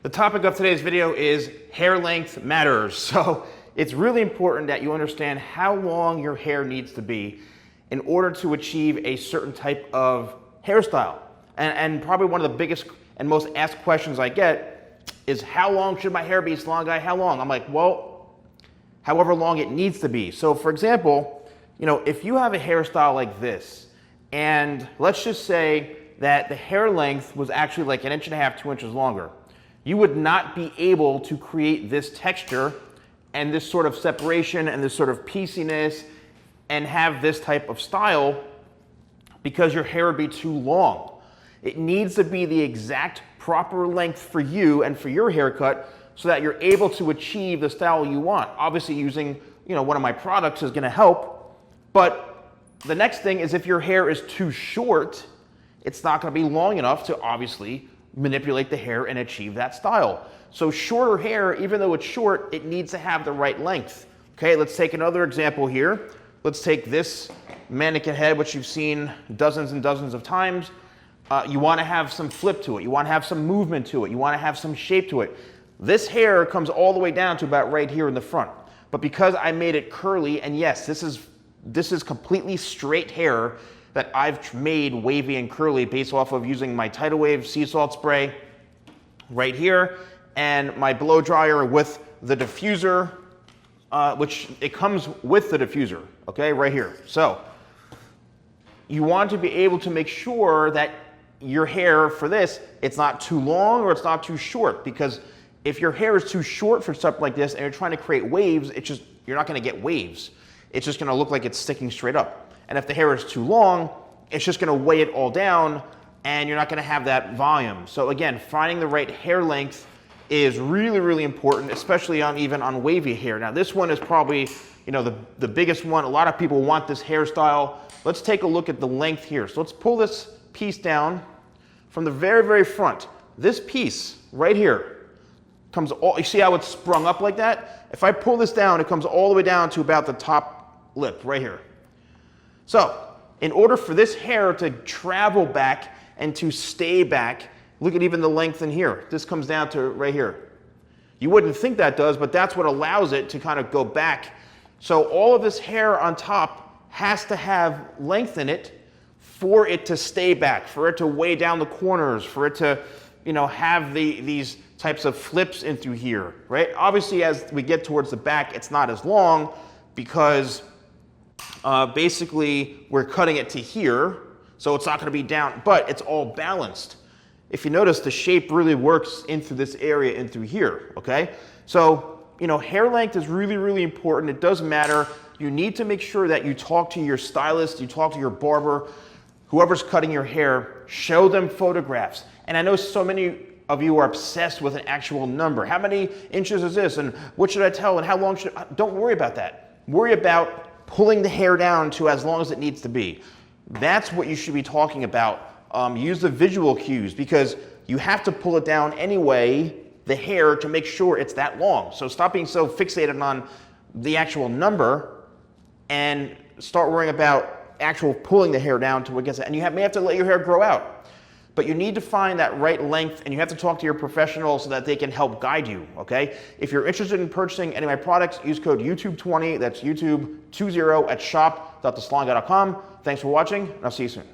The topic of today's video is hair length matters. So it's really important that you understand how long your hair needs to be in order to achieve a certain type of hairstyle. And probably one of the biggest and most asked questions I get is, how long should my hair be, Salon Guy? How long? I'm like, well, however long it needs to be. So for example, if you have a hairstyle like this, and let's just say that the hair length was actually like 1.5 inches, 2 inches longer, you would not be able to create this texture and this sort of separation and this sort of pieciness and have this type of style because your hair would be too long. It needs to be the exact proper length for you and for your haircut so that you're able to achieve the style you want. Obviously using one of my products is gonna help, but the next thing is, if your hair is too short, it's not gonna be long enough to obviously manipulate the hair and achieve that style. So shorter hair, even though it's short, it needs to have the right length. Okay, let's take another example here. Let's take this mannequin head, which you've seen dozens and dozens of times. You wanna have some flip to it. You wanna have some movement to it. You wanna have some shape to it. This hair comes all the way down to about right here in the front. But because I made it curly, and yes, this is completely straight hair that I've made wavy and curly based off of using my Tidal Wave sea salt spray right here and my blow dryer with the diffuser, which it comes with the diffuser, okay, right here. So you want to be able to make sure that your hair for this, it's not too long or it's not too short, because if your hair is too short for stuff like this and you're trying to create waves, you're not gonna get waves. It's just gonna look like it's sticking straight up. And if the hair is too long, it's just gonna weigh it all down and you're not gonna have that volume. So again, finding the right hair length is really, really important, especially even on wavy hair. Now this one is probably the biggest one. A lot of people want this hairstyle. Let's take a look at the length here. So let's pull this piece down from the very, very front. This piece right here comes you see how it's sprung up like that? If I pull this down, it comes all the way down to about the top lip right here. So in order for this hair to travel back and to stay back, look at even the length in here. This comes down to right here. You wouldn't think that does, but that's what allows it to kind of go back. So all of this hair on top has to have length in it for it to stay back, for it to weigh down the corners, for it to have these types of flips in through here, right? Obviously, as we get towards the back, it's not as long because basically we're cutting it to here, so it's not going to be down, but it's all balanced. If you notice, the shape really works into this area and through here, okay? So, hair length is really, really important. It does matter. You need to make sure that you talk to your stylist, you talk to your barber, whoever's cutting your hair, show them photographs. And I know so many of you are obsessed with an actual number. How many inches is this? And what should I tell? And how long should I? Don't worry about that. Worry about pulling the hair down to as long as it needs to be. That's what you should be talking about. Use the visual cues, because you have to pull it down anyway, the hair, to make sure it's that long. So stop being so fixated on the actual number and start worrying about actual pulling the hair down to what gets it. And you may have to let your hair grow out. But you need to find that right length, and you have to talk to your professional so that they can help guide you, okay? If you're interested in purchasing any of my products, use code YouTube20, that's YouTube20 at shop.thesalonguy.com. Thanks for watching, and I'll see you soon.